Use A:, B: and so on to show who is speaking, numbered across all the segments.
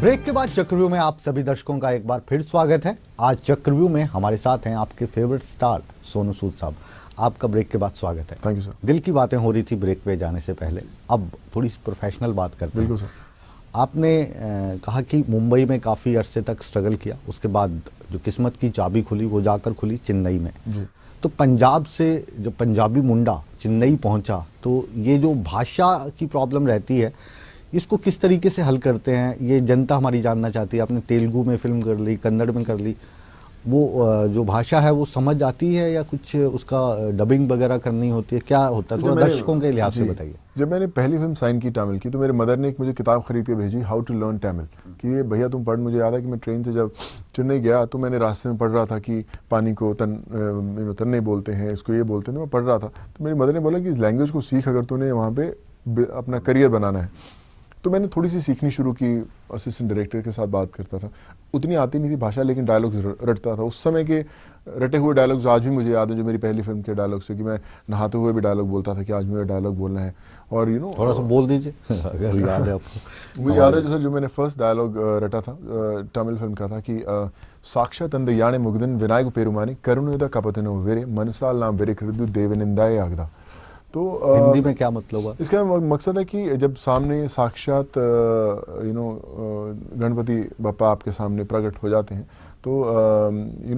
A: Break के बाद चक्रव्यूह में आप सभी दर्शकों का एक बार फिर स्वागत है। आज चक्रव्यूह में हमारे साथ हैं आपके फेवरेट स्टार सोनू सूद साहब। आपका ब्रेक के बाद स्वागत है।
B: Thank you sir.
A: दिल की बातें हो रही थी ब्रेक पे जाने से पहले, अब थोड़ी सी प्रोफेशनल बात करते हैं।
B: बिल्कुल सर।
A: आपने कहा कि मुंबई में काफ़ी अरसे तक स्ट्रगल किया, उसके बाद जो किस्मत की चाबी खुली वो जाकर खुली चेन्नई में
B: जी।
A: तो पंजाब से जब पंजाबी मुंडा चेन्नई पहुंचा तो ये जो भाषा की प्रॉब्लम रहती है इसको किस तरीके से हल करते हैं, ये जनता हमारी जानना चाहती है। आपने तेलुगु में फिल्म कर ली, कन्नड़ में कर ली, वो जो भाषा है वो समझ आती है या कुछ उसका डबिंग वगैरह करनी होती है, क्या होता है? थोड़ा दर्शकों के लिहाज से बताइए।
B: जब मैंने पहली फिल्म साइन की तमिल की तो मेरे मदर ने एक मुझे किताब खरीद के भेजी, हाउ टू लर्न तमिल, कि ये भैया तुम पढ़। मुझे याद है कि मैं ट्रेन से जब चेन्नई गया तो मैंने रास्ते में पढ़ रहा था कि पानी को तन्ने बोलते हैं, इसको ये बोलते हैं। मैं पढ़ रहा था तो मेरी मदर ने बोला कि इस लैंग्वेज को सीख, अगर तूने वहाँ पे अपना करियर बनाना है। तो मैंने थोड़ी सी सीखनी शुरू की, असिस्टेंट डायरेक्टर के साथ बात करता था। उतनी आती नहीं थी भाषा, लेकिन डायलॉग्स रटता था। उस समय के रटे हुए डायलॉग्स आज भी मुझे याद है, जो मेरी पहली फिल्म के डायलॉग्स थे, कि मैं नहाते हुए भी डायलॉग बोलता था कि आज मुझे डायलॉग बोलना है। और
A: थोड़ा सा बोल दीजिए अगर याद है आपको।
B: मुझे याद है जैसे जो मैंने फर्स्ट डायलॉग रटा था तमिल फिल्म का था कि साक्षात अंद याने मुग्धन विनायक पेरुमानी करुणुदा कपतनो वेरे मनसाल नाम वेरे कृदु देवनिंदाय आगदा। तो
A: हिंदी में क्या मतलब है?
B: इसका मकसद है कि जब सामने साक्षात गणपति बप्पा आपके सामने प्रकट हो जाते हैं तो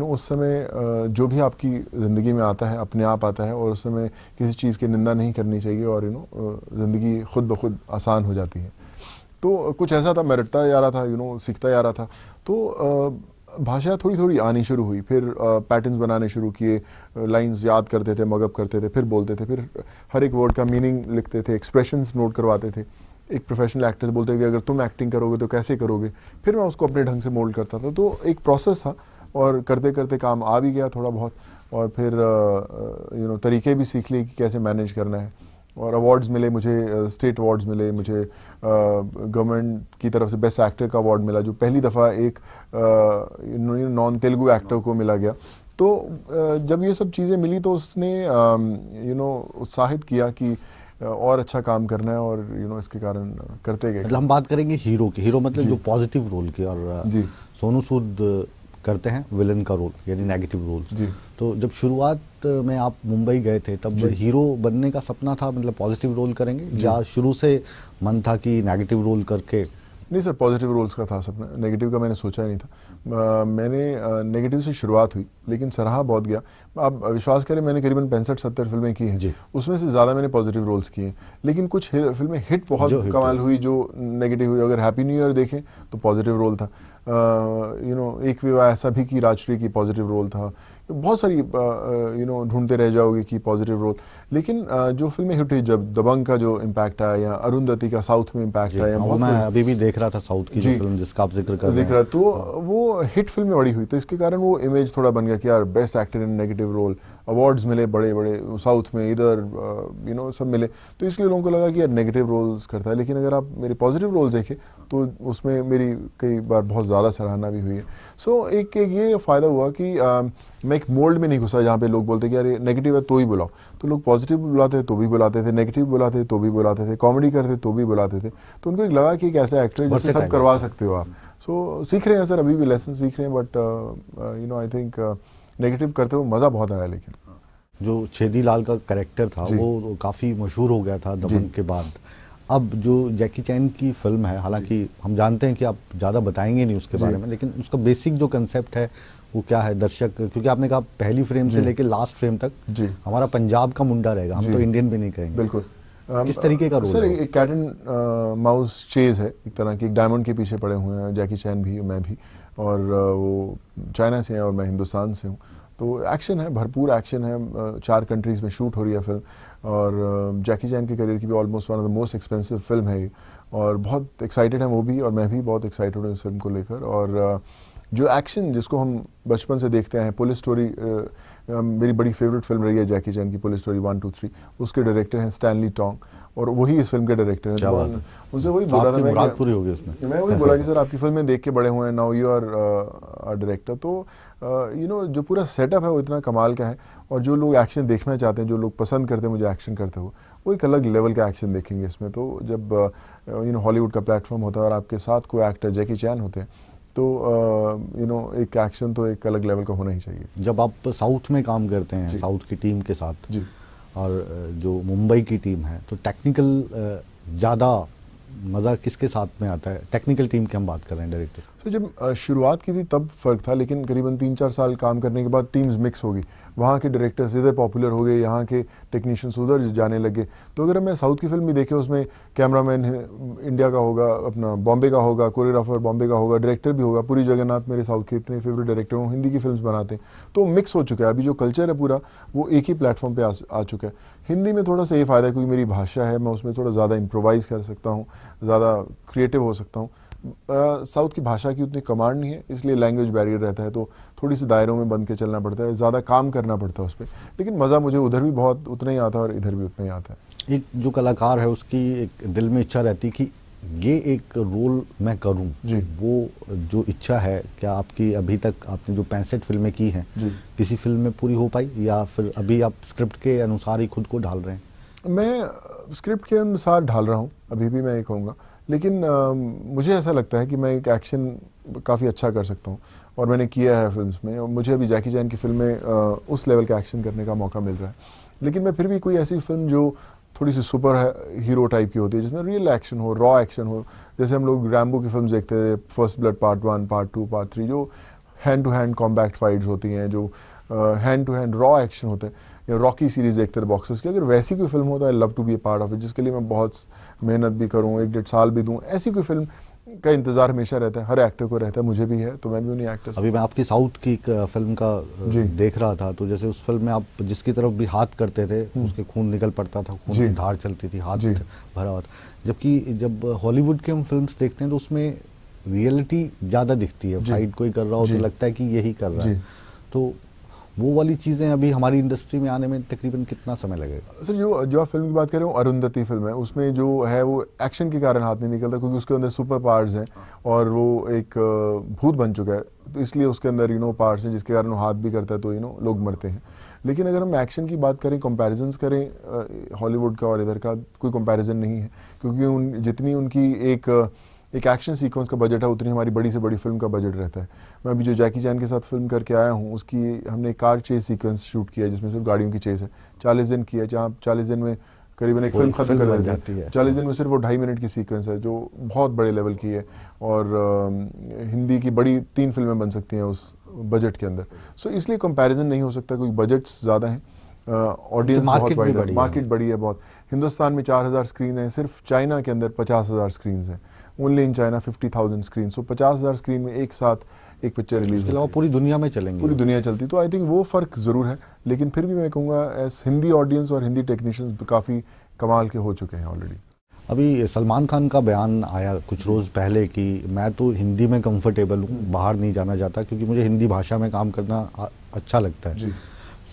B: उस समय जो भी आपकी ज़िंदगी में आता है अपने आप आता है, और उस समय किसी चीज़ की निंदा नहीं करनी चाहिए, और ज़िंदगी खुद ब खुद आसान हो जाती है। तो कुछ ऐसा था, मैं रटता जा रहा था, सीखता जा रहा था। तो भाषा थोड़ी थोड़ी आनी शुरू हुई, फिर पैटर्न्स बनाने शुरू किए, लाइंस याद करते थे, मगअप करते थे, फिर बोलते थे, फिर हर एक वर्ड का मीनिंग लिखते थे, एक्सप्रेशंस नोट करवाते थे। एक प्रोफेशनल एक्टर बोलते थे कि अगर तुम एक्टिंग करोगे तो कैसे करोगे, फिर मैं उसको अपने ढंग से मोल्ड करता था। तो एक प्रोसेस था, और करते करते काम आ भी गया थोड़ा बहुत, और फिर तरीके भी सीख लिए कि कैसे मैनेज करना है। और अवार्ड्स मिले मुझे, स्टेट अवार्ड्स मिले मुझे, गवर्नमेंट की तरफ से बेस्ट एक्टर का अवार्ड मिला, जो पहली दफ़ा एक नॉन तेलुगु एक्टर को मिला गया। तो जब ये सब चीज़ें मिली तो उसने उत्साहित किया कि और अच्छा काम करना है, और इसके कारण करते गए।
A: मतलब हम बात करेंगे हीरो की, हीरो मतलब जो पॉजिटिव रोल की, और
B: जी
A: सोनू सूद करते हैं विलन का रोल, यानी नेगेटिव रोल्स। तो जब शुरुआत में आप मुंबई गए थे तब हीरो बनने का सपना था, मतलब पॉजिटिव रोल करेंगे, या शुरू से मन था कि नेगेटिव रोल करके?
B: नहीं सर, पॉजिटिव रोल्स का था सपना, नेगेटिव का मैंने सोचा ही नहीं था। मैंने नेगेटिव से शुरुआत हुई, लेकिन सराहा बहुत गया। आप विश्वास करें, मैंने करीबन 65-70 फिल्में की हैं, उसमें से ज़्यादा मैंने पॉजिटिव रोल्स किए हैं, लेकिन कुछ फिल्में हिट बहुत कमाल हुई जो नेगेटिव हुई। अगर हैप्पी न्यू ईयर देखें तो पॉजिटिव रोल था, एक विवाह ऐसा भी कि राजश्री की पॉजिटिव रोल था, बहुत सारी ढूंढते रह जाओगे कि पॉजिटिव रोल। लेकिन जो फिल्में हिट हुई, जब दबंग का जो इम्पैक्ट आया, या अरुंधति का साउथ में इम्पैक्ट आया,
A: मैं अभी भी देख रहा था साउथ की जो फिल्म जिसका आप जिक्र कर रहे हैं,
B: तो वो हिट फिल्में बड़ी हुई, तो इसके कारण वो इमेज थोड़ा बन गया कि यार best actor in negative role, awards मिले बड़े बड़े साउथ में, इधर सब मिले, तो इसलिए लोगों को लगा कि यार नेगेटिव रोल्स करता है। लेकिन अगर आप मेरे पॉजिटिव रोल देखें तो उसमें मेरी कई बार बहुत ज़्यादा सराहना भी हुई है। सो एक ये फ़ायदा हुआ कि मैं एक मोल्ड में नहीं घुसा जहाँ पे लोग बोलते कि यार ये नेगेटिव है तो ही बुलाओ। तो लोग पॉजिटिव बुलाते तो भी बुलाते थे, नेगेटिव बुलाते तो भी बुलाते थे, कॉमेडी करते तो भी बुलाते थे। तो उनको एक लगा कि एक ऐसा एक्टर है जिससे सब करवा सकते हो आप। सो सीख रहे हैं सर, अभी भी लेसन सीख रहे हैं, बट आई थिंक नेगेटिव करते हुए मज़ा बहुत आया। लेकिन
A: जो छेदी लाल का कैरेक्टर था वो काफ़ी मशहूर हो गया था दबंग के बाद। अब जो जैकी चैन की फिल्म है, हालांकि हम जानते हैं कि आप ज़्यादा बताएंगे नहीं उसके बारे में, लेकिन उसका बेसिक जो कंसेप्ट है वो क्या है? दर्शक, क्योंकि आपने कहा पहली फ्रेम से लेकर लास्ट फ्रेम तक हमारा पंजाब का मुंडा रहेगा, हम तो इंडियन भी नहीं कहेंगे।
B: बिल्कुल।
A: किस तरीके का रोल
B: सर एक कैट एंड माउस चेज है, एक तरह की, एक डायमंड के पीछे पड़े हुए हैं, जैकी चैन भी, मैं भी, और वो चाइना से हैं और मैं हिंदुस्तान से हूँ। तो एक्शन है, भरपूर एक्शन है, 4 कंट्रीज़ में शूट हो रही है फिल्म, और जैकी चैन के करियर की भी almost one of the most expensive film है ये, और बहुत एक्साइटेड है वो भी, और मैं भी बहुत एक्साइटेड हूँ इस फिल्म को लेकर। और जो एक्शन जिसको हम बचपन से देखते हैं, पुलिस स्टोरी मेरी बड़ी फेवरेट फिल्म रही है जैकी चैन की, पुलिस स्टोरी 1, 2, 3, उसके डायरेक्टर हैं स्टैनली टोंग और वही इस फिल्म के डायरेक्टर हैं। उनसे वही बोला था मैं वही बोला कि सर आपकी फिल्में देख के बड़े हुए हैं, नाउ यू आर डायरेक्टर। तो जो पूरा सेटअप है वो इतना कमाल का है और जो लोग एक्शन देखना चाहते हैं, जो लोग पसंद करते हैं मुझे एक्शन करते हुए, वो एक अलग लेवल का एक्शन देखेंगे इसमें। तो जब हॉलीवुड का प्लेटफॉर्म होता है और आपके साथ कोई एक्टर जैकी चैन होते हैं तो एक एक्शन तो एक अलग लेवल का होना ही चाहिए।
A: जब आप साउथ में काम करते हैं साउथ की टीम के साथ
B: जी,
A: और जो मुंबई की टीम है, तो टेक्निकल ज़्यादा मज़ा किसके साथ में आता है? टेक्निकल टीम की हम बात कर रहे हैं डायरेक्टर।
B: तो जब शुरुआत की थी तब फ़र्क था, लेकिन करीबन 3-4 साल काम करने के बाद टीम्स मिक्स हो गई। वहाँ के डायरेक्टर्स इधर पॉपुलर हो गए, यहाँ के टेक्नीशियंस उधर जाने लगे। तो अगर मैं साउथ की फिल्म भी देखे, उसमें कैमरामैन इंडिया का होगा, अपना बॉम्बे का होगा, कोरियोग्राफर बॉम्बे का होगा, डायरेक्टर भी होगा। पुरी जगन्नाथ मेरे साउथ के इतने फेवरेट डायरेक्टर हैं, हिंदी की फिल्म बनाते हैं। तो मिक्स हो चुका है, अभी जो कल्चर है पूरा वो एक ही प्लेटफॉर्म पर आ चुका है। हिंदी में थोड़ा सा ये फ़ायदा है क्योंकि मेरी भाषा है, मैं उसमें थोड़ा ज़्यादा इम्प्रोवाइज़ कर सकता हूँ, ज़्यादा क्रिएटिव हो सकता हूँ। साउथ की भाषा की उतनी कमांड नहीं है, इसलिए लैंग्वेज बैरियर रहता है, तो थोड़ी सी दायरों में बंद के चलना पड़ता है, ज़्यादा काम करना पड़ता है उस पर। लेकिन मज़ा मुझे उधर भी बहुत उतना ही आता है और इधर भी उतना ही आता है।
A: एक जो कलाकार है उसकी एक दिल में इच्छा रहती कि ये एक रोल मैं करूं
B: जी।
A: वो जो इच्छा है, क्या आपकी अभी तक आपने जो 65 फिल्में की हैं किसी फिल्म में पूरी हो पाई, या फिर अभी आप स्क्रिप्ट के अनुसार ही खुद को ढाल रहे हैं?
B: मैं स्क्रिप्ट के अनुसार ढाल रहा हूँ, अभी भी मैं ये कहूँगा। लेकिन मुझे ऐसा लगता है कि मैं एक एक्शन काफ़ी अच्छा कर सकता हूँ और मैंने किया है फिल्म्स में, और मुझे अभी जैकी चैन की फिल्म में उस लेवल का एक्शन करने का मौका मिल रहा है। लेकिन मैं फिर भी कोई ऐसी फिल्म जो थोड़ी सी सुपर हीरो टाइप की होती है, जिसमें रियल एक्शन हो, रॉ एक्शन हो, जैसे हम लोग रैम्बो की फिल्म देखते थे, first blood part 1, part 2, part 3, जो hand to hand combat fights होती हैं, जो hand to hand raw action होते हैं, या रॉकी सीरीज देखते थे बॉक्सर्स की, अगर वैसी कोई फिल्म हो तो I love to be a part of it, जिसके लिए मैं बहुत मेहनत भी करूँ, 1-1.5 साल भी दूँ। ऐसी कोई फिल्म का इंतजार हमेशा रहता है, हर एक्टर को रहता है, मुझे भी है, तो मैं भी उन्हीं एक्टर्स।
A: अभी मैं आपकी साउथ की एक फिल्म का देख रहा था, तो जैसे उस फिल्म में आप जिसकी तरफ भी हाथ करते थे उसके खून निकल पड़ता था, खून की धार चलती थी, हाथ भरा हुआ था। जबकि जब हॉलीवुड की हम फिल्म्स देखते हैं तो उसमें रियलिटी ज़्यादा दिखती है, फाइट कोई कर रहा हो तो लगता है कि यही कर रहा है। तो वो वाली चीज़ें अभी हमारी इंडस्ट्री में आने में तकरीबन कितना समय लगेगा?
B: सर जो आप फिल्म की बात कर रहे हो, अरुंधति फिल्म है, उसमें जो है वो एक्शन के कारण हाथ नहीं निकलता, क्योंकि उसके अंदर सुपर पावर्स हैं और वो एक भूत बन चुका है, तो इसलिए उसके अंदर पावर्स हैं जिसके कारण वो हाथ भी करता है, तो लोग मरते हैं। लेकिन अगर हम एक्शन की बात करें, कंपैरिजंस करें हॉलीवुड का और इधर का, कोई कंपैरिजन नहीं है, क्योंकि जितनी उनकी एक एक्शन सीक्वेंस का बजट है उतनी हमारी बड़ी से बड़ी फिल्म का बजट रहता है। मैं अभी जो जैकी चैन के साथ फिल्म करके आया हूँ, उसकी हमने एक कार चेस सीक्वेंस शूट किया है जिसमें सिर्फ गाड़ियों की चेस है, 40 दिन की है, जहाँ 40 दिन में करीबन एक फिल्म खत्म कर देती है। 40 दिन में सिर्फ वो 2.5 मिनट की सीक्वेंस है, जो बहुत बड़े लेवल की है, और हिंदी की बड़ी 3 फिल्में बन सकती हैं उस बजट के अंदर। सो इसलिए कंपैरिजन नहीं हो सकता, क्योंकि बजट्स ज़्यादा हैं, ऑडियंस बहुत वाइड है, मार्केट बड़ी है बहुत। हिंदुस्तान में 4000 स्क्रीन है, सिर्फ चाइना के अंदर 50,000 स्क्रीन हैं, only in China 50,000 screen. So 50,000 screen में एक साथ एक पिक्चर रिलीज,
A: इसके अलावा पूरी दुनिया में चलेंगी,
B: पूरी दुनिया चलती, तो आई थिंक वो फ़र्क ज़रूर है। लेकिन फिर भी मैं कहूँगा एज हिंदी ऑडियंस और हिंदी टेक्नीशियंस काफ़ी कमाल के हो चुके हैं ऑलरेडी।
A: अभी सलमान खान का बयान आया कुछ रोज़ पहले कि मैं तो हिंदी में कंफर्टेबल हूँ, बाहर नहीं जाना चाहता क्योंकि मुझे हिंदी भाषा में काम करना अच्छा लगता है।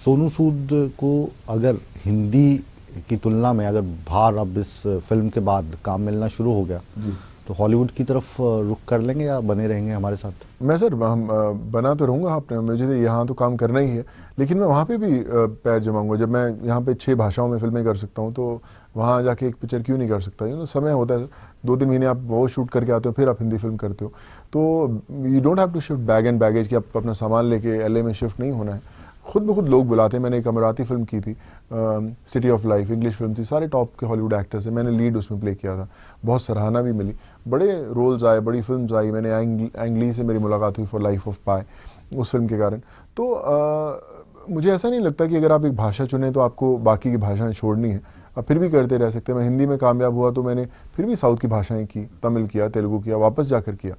A: सोनू सूद को अगर हिंदी की तुलना में अगर बाहर अब इस फिल्म के बाद काम मिलना शुरू हो गया तो हॉलीवुड की तरफ रुख कर लेंगे या बने रहेंगे हमारे साथ?
B: मैं सर बना तो रहूँगा, आपने मुझे तो यहाँ तो काम करना ही है, लेकिन मैं वहाँ पे भी पैर जमाऊँगा। जब मैं यहाँ पे 6 भाषाओं में फिल्में कर सकता हूँ, तो वहाँ जाके एक पिक्चर क्यों नहीं कर सकता? समय होता है, 2-3 महीने आप वो शूट करके आते हो, फिर आप हिंदी फिल्म करते हो, तो you don't have to shift bag and baggage कि आप अपना सामान लेके LA में शिफ्ट नहीं होना है। खुद ब खुद लोग बुलाते हैं। मैंने एक अमराती फिल्म की थी, city of life, English film थी, सारे टॉप के हॉलीवुड एक्टर्स हैं, मैंने लीड उसमें प्ले किया था, बहुत सराहना भी मिली, बड़े रोल्स आए, बड़ी फिल्म्स आई। मैंने एंग ली से मेरी मुलाकात हुई फॉर लाइफ ऑफ पाई उस फिल्म के कारण। तो मुझे ऐसा नहीं लगता कि अगर आप एक भाषा चुने तो आपको बाकी की भाषाएं छोड़नी है, आप फिर भी करते रह सकते हैं। मैं हिंदी में कामयाब हुआ तो मैंने फिर भी साउथ की भाषाएँ की, तमिल किया, तेलुगु किया, वापस जाकर किया।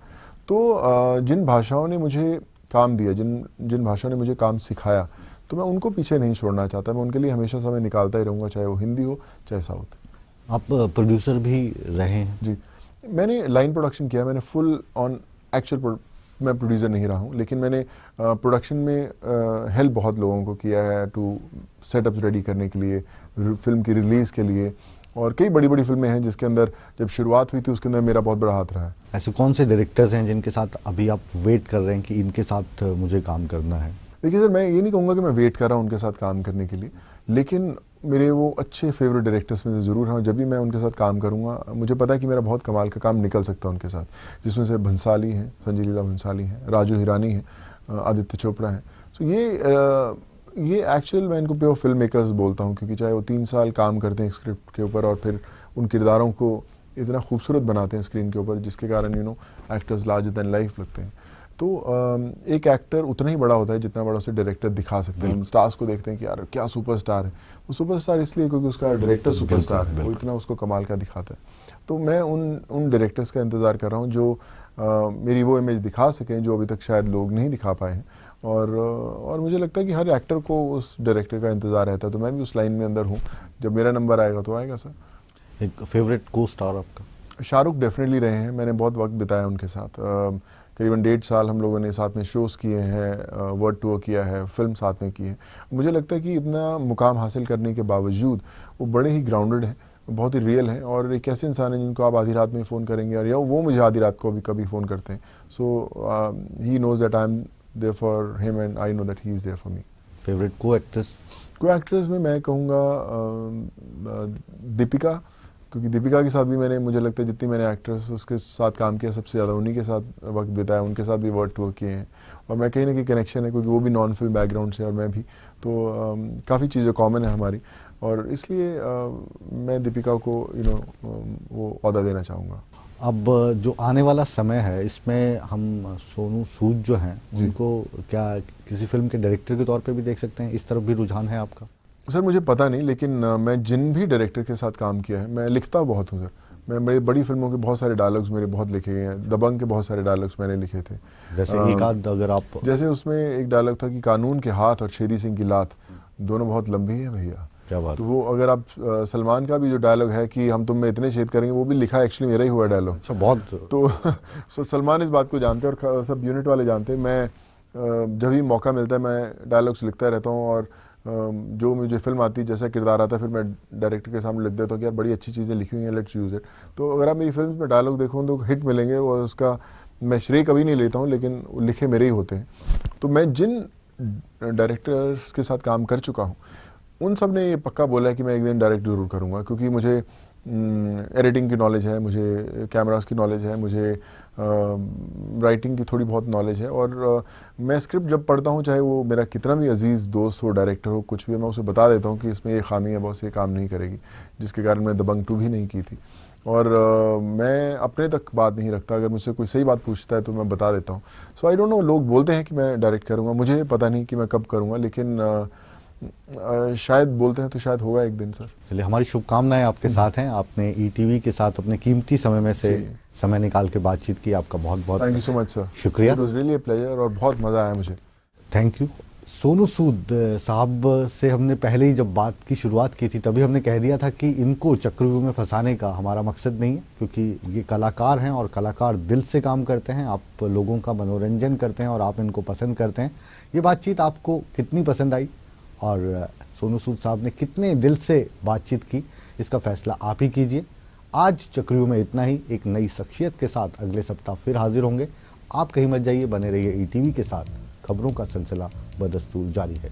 B: तो जिन भाषाओं ने मुझे काम दिया, जिन भाषाओं ने मुझे काम सिखाया, तो मैं उनको पीछे नहीं छोड़ना चाहता, मैं उनके लिए हमेशा समय निकालता ही रहूँगा, चाहे वो हिंदी हो चाहे साउथ।
A: आप प्रोड्यूसर भी रहे हैं?
B: जी, मैंने लाइन प्रोडक्शन किया, मैंने फुल ऑन एक्चुअल मैं प्रोड्यूसर नहीं रहा हूँ, लेकिन मैंने प्रोडक्शन में हेल्प बहुत लोगों को किया है टू सेटअप रेडी करने के लिए, फिल्म की रिलीज़ के लिए। और कई बड़ी बड़ी फिल्में हैं जिसके अंदर जब शुरुआत हुई थी उसके अंदर मेरा बहुत बड़ा हाथ रहा है।
A: ऐसे कौन से डायरेक्टर्स हैं जिनके साथ अभी आप वेट कर रहे हैं कि इनके साथ मुझे काम करना है?
B: देखिए सर, मैं ये नहीं कहूँगा कि मैं वेट कर रहा हूँ उनके साथ काम करने के लिए, लेकिन मेरे वो अच्छे फेवरेट डायरेक्टर्स में से ज़रूर हैं। जब भी मैं उनके साथ काम करूँगा मुझे पता है कि मेरा बहुत कमाल का काम निकल सकता है उनके साथ, जिसमें से भंसाली हैं, संजय लीला भंसाली हैं, राजू हिरानी हैं, आदित्य चोपड़ा हैं। सो ये एक्चुअल मैं इनको प्योर फिल्म मेकर्स बोलता हूँ, क्योंकि चाहे वो 3 साल काम करते हैं एक स्क्रिप्ट के ऊपर और फिर उन किरदारों को इतना खूबसूरत बनाते हैं स्क्रीन के ऊपर, जिसके कारण एक्टर्स लार्जर दैन लाइफ लगते हैं। तो एक एक्टर उतना ही बड़ा होता है जितना बड़ा उसे डायरेक्टर दिखा सकते हैं। हम स्टार्स को देखते हैं कि यार क्या सुपरस्टार है, वो सुपरस्टार इसलिए क्योंकि उसका डायरेक्टर सुपरस्टार है, वो इतना उसको कमाल का दिखाता है। तो मैं उन डायरेक्टर्स का इंतज़ार कर रहा हूँ जो मेरी वो इमेज दिखा सकें जो अभी तक शायद लोग नहीं दिखा पाए हैं। और मुझे लगता है कि हर एक्टर को उस डायरेक्टर का इंतज़ार रहता है, तो मैं भी उस लाइन में अंदर हूँ। जब मेरा नंबर आएगा तो आएगा सर।
A: एक फेवरेट को स्टार आपका?
B: शाहरुख डेफिनेटली रहे हैं, मैंने बहुत वक्त बिताया उनके साथ। करीबन 1.5 साल हम लोगों ने साथ में शोज़ किए हैं, वर्ल्ड टूर किया है, फिल्म साथ में की है। मुझे लगता है कि इतना मुकाम हासिल करने के बावजूद वो बड़े ही ग्राउंडेड हैं, बहुत ही रियल हैं, और एक ऐसे इंसान हैं जिनको आप आधी रात में फ़ोन करेंगे और या वो मुझे आधी रात को भी कभी फ़ोन करते हैं। So he knows that I am there for him and I know that he is there for me.
A: Favourite co-actress?
B: Co-actress में मैं कहूँगा दीपिका, क्योंकि दीपिका के साथ भी मुझे लगता है जितनी मैंने एक्ट्रेस उसके साथ काम किया सबसे ज़्यादा उन्हीं के साथ वक्त बिताया, उनके साथ भी वर्ल्ड टूर किए हैं। और मैं कहीं ना कहीं कनेक्शन है क्योंकि वो भी नॉन फिल्म बैकग्राउंड से और मैं भी, तो काफ़ी चीज़ें कॉमन है हमारी, और इसलिए मैं दीपिका को वो ओहदा देना चाहूँगा।
A: अब जो आने वाला समय है इसमें हम सोनू सूद जो हैं उनको क्या किसी फिल्म के डायरेक्टर के तौर पे भी देख सकते हैं? इस तरफ भी रुझान है आपका?
B: सर मुझे पता नहीं, लेकिन मैं जिन भी डायरेक्टर के साथ काम किया है, मैं लिखता बहुत हूँ सर। मैं मेरी बड़ी फिल्मों के बहुत सारे डायलॉग्स मेरे बहुत लिखे गए हैं। दबंग के बहुत सारे डायलॉग्स मैंने लिखे थे।
A: जैसे एक आध अगर आप,
B: जैसे उसमें एक डायलॉग था कि कानून के हाथ और छेदी सिंह की लात दोनों बहुत लंबी है भैया।
A: क्या बात।
B: तो वो अगर आप सलमान का भी जो डायलॉग है कि हम तुम में इतने छेद करेंगे, वो भी लिखा एक्चुअली मेरा ही हुआ डायलॉग।
A: अच्छा, बहुत।
B: तो सलमान इस बात को जानते हैं और सब यूनिट वाले जानते हैं। मैं जब भी मौका मिलता है मैं डायलॉग्स लिखता रहता हूँ, और जो मुझे फिल्म आती है जैसा किरदार आता है फिर मैं डायरेक्टर के सामने लिख देता हूँ कि यार बड़ी अच्छी चीज़ें लिखी हुई हैं, लेट्स यूज़ इट। तो अगर आप मेरी फिल्म में डायलॉग देखो तो हिट मिलेंगे, और उसका मैं श्रेय कभी नहीं लेता हूँ, लेकिन लिखे मेरे ही होते हैं। तो मैं जिन डायरेक्टर्स के साथ काम कर चुका हूँ उन सब ने ये पक्का बोला है कि मैं एक दिन डायरेक्ट ज़रूर करूँगा, क्योंकि मुझे एडिटिंग की नॉलेज है, मुझे कैमरास की नॉलेज है, मुझे राइटिंग की थोड़ी बहुत नॉलेज है, और मैं स्क्रिप्ट जब पढ़ता हूँ चाहे वो मेरा कितना भी अजीज़ दोस्त हो, डायरेक्टर हो, कुछ भी, मैं उसे बता देता हूँ कि इसमें ये खामी है, बॉस ये काम नहीं करेगी, जिसके कारण मैं दबंग 2 भी नहीं की थी। और मैं अपने तक बात नहीं रखता, अगर मुझसे कोई सही बात पूछता है तो मैं बता देता हूँ। सो आई डोंट नो, लोग बोलते हैं कि मैं डायरेक्ट करूँगा, मुझे पता नहीं कि मैं कब करूँगा, लेकिन शायद बोलते हैं तो शायद होगा एक दिन सर।
A: चलिए, हमारी शुभकामनाएं आपके साथ हैं। आपने ईटीवी के साथ अपने कीमती समय में से समय निकाल के बातचीत की, आपका बहुत बहुत
B: thank you so much sir,
A: शुक्रिया।
B: It was really a pleasure और बहुत मज़ा आया मुझे।
A: Thank you. सोनू सूद साहब से हमने पहले ही जब बात की शुरुआत की थी तभी हमने कह दिया था कि इनको चक्रव्यूह में फंसाने का हमारा मकसद नहीं है, क्योंकि ये कलाकार हैं और कलाकार दिल से काम करते हैं। आप लोगों का मनोरंजन करते हैं और आप इनको पसंद करते हैं। ये बातचीत आपको कितनी पसंद आई और सोनू सूद साहब ने कितने दिल से बातचीत की, इसका फैसला आप ही कीजिए। आज चक्रव्यूह में इतना ही। एक नई शख्सियत के साथ अगले सप्ताह फिर हाजिर होंगे। आप कहीं मत जाइए, बने रहिए ईटीवी के साथ। खबरों का सिलसिला बदस्तूर जारी है।